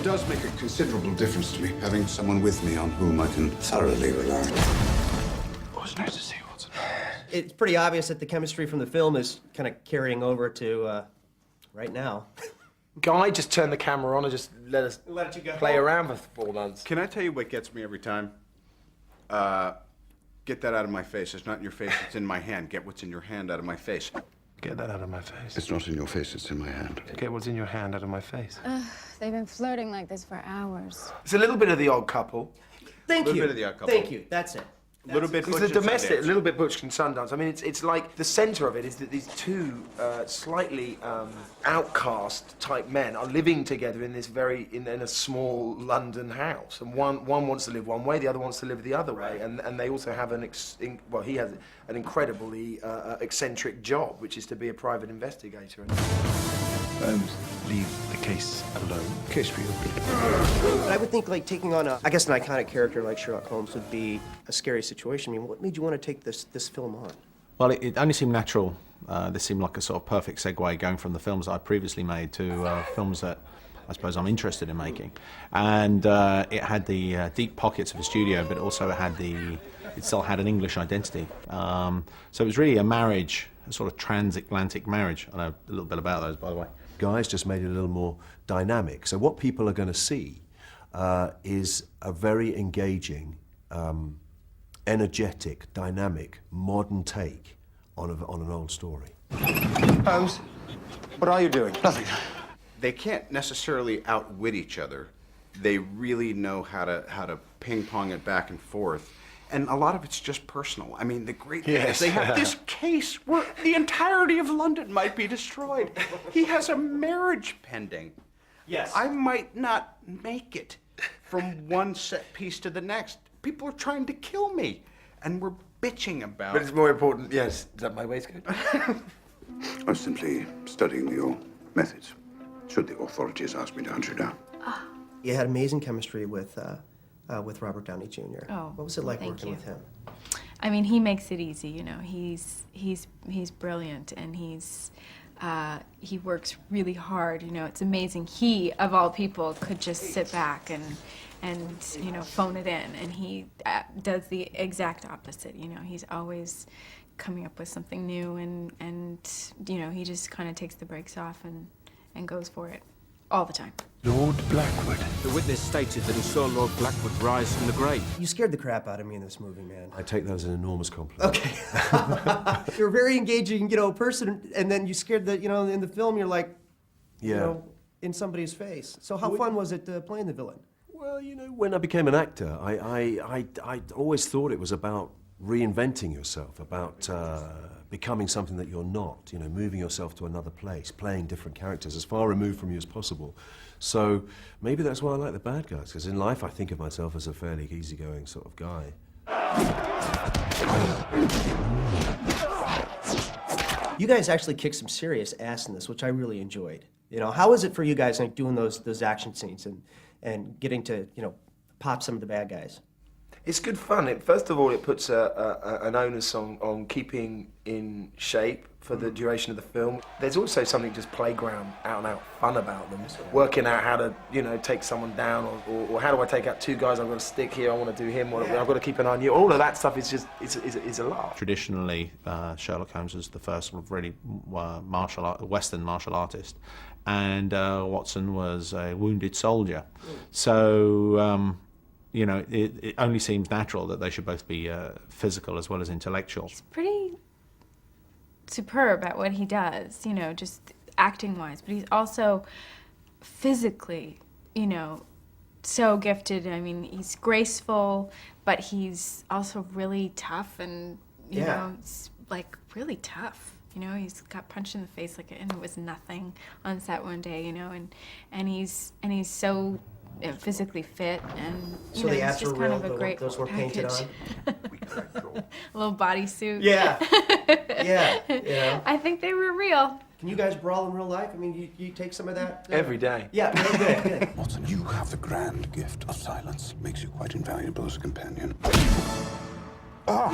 It does make a considerable difference to me, having someone with me on whom I can thoroughly rely. It was nice to see you, Watson. It's pretty obvious that the chemistry from the film is kind of carrying over to right now. Guy, just turn the camera on and just let us you go. play around for 4 months. Can I tell you what gets me every time? Get that out of my face. It's not in your face, it's in my hand. Get what's in your hand out of my face. Get that out of my face. It's not in your face, it's in my hand. Get what's in your hand out of my face. They've been flirting like this for hours. It's a little bit of The Odd Couple. Thank you. Bit of The Odd Couple. Thank you. That's it. A little bit It's the domestic, a little bit Butch and Sundance. I mean, it's like the centre of it is that these two slightly outcast type men are living together in this in a small London house, and one wants to live one way, the other wants to live the other way, and they also have he has an incredibly eccentric job, which is to be a private investigator. Holmes, leave the case alone. Case reopened. But I would think like taking on I guess an iconic character like Sherlock Holmes would be a scary situation. I mean, what made you want to take this film on? Well, it only seemed natural. This seemed like a sort of perfect segue going from the films that I previously made to films that I suppose I'm interested in making. And it had the deep pockets of a studio, but also it still had an English identity. So it was really a marriage, a sort of transatlantic marriage. I know a little bit about those, by the way. Guys just made it a little more dynamic. So what people are going to see is a very engaging, energetic, dynamic, modern take on an old story. Holmes, what are you doing? Nothing. They can't necessarily outwit each other. They really know how to ping-pong it back and forth. And a lot of it's just personal. I mean, the great thing is they have this case where the entirety of London might be destroyed. He has a marriage pending. Yes. I might not make it from one set piece to the next. People are trying to kill me, and we're bitching about it. But it's more important, yes. Is that my waistcoat? I was simply studying your methods, should the authorities ask me to hunt you down. You had amazing chemistry with Robert Downey Jr. Oh, what was it like thank working you. with him? I mean, he makes it easy, you know. He's brilliant, and he works really hard. You know, it's amazing. He, of all people, could just sit back and you know, phone it in, and he does the exact opposite. You know, he's always coming up with something new, and you know, he just kind of takes the brakes off and goes for it all the time. Lord Blackwood. The witness stated that he saw Lord Blackwood rise from the grave. You scared the crap out of me in this movie, man. I take that as an enormous compliment. Okay. You're a very engaging, you know, person, and then you scared the, you know, in the film you're like, you know, in somebody's face. So how fun was it playing the villain? Well, you know, when I became an actor, I always thought it was about reinventing yourself, about becoming something that you're not, you know, moving yourself to another place, playing different characters, as far removed from you as possible. So maybe that's why I like the bad guys, because in life I think of myself as a fairly easygoing sort of guy. You guys actually kicked some serious ass in this, which I really enjoyed. You know, how is it for you guys like doing those action scenes and getting to, you know, pop some of the bad guys? It's good fun. First of all, it puts an onus on keeping in shape for the duration of the film. There's also something just playground, out-and-out fun about them. Working out how to, you know, take someone down, or how do I take out two guys? I've got a stick here, I want to do him, or I've got to keep an eye on you. All of that stuff is just, it's a laugh. Traditionally, Sherlock Holmes was the first sort of really Western martial artist, and Watson was a wounded soldier. So, you know, it only seems natural that they should both be physical as well as intellectual. He's pretty superb at what he does, you know, just acting-wise, but he's also physically, you know, so gifted. I mean, he's graceful, but he's also really tough, and, you know, he's, like, really tough. You know, he's got punched in the face like, and it was nothing on set one day, you know, and he's so physically fit, and you know, it's just kind of a great those were painted package. on. A little bodysuit. Yeah. Yeah. I think they were real. Can you guys brawl in real life? I mean, you take some of that? Every day. Yeah, really good. Watson, you have the grand gift of silence. Makes you quite invaluable as a companion. Ah!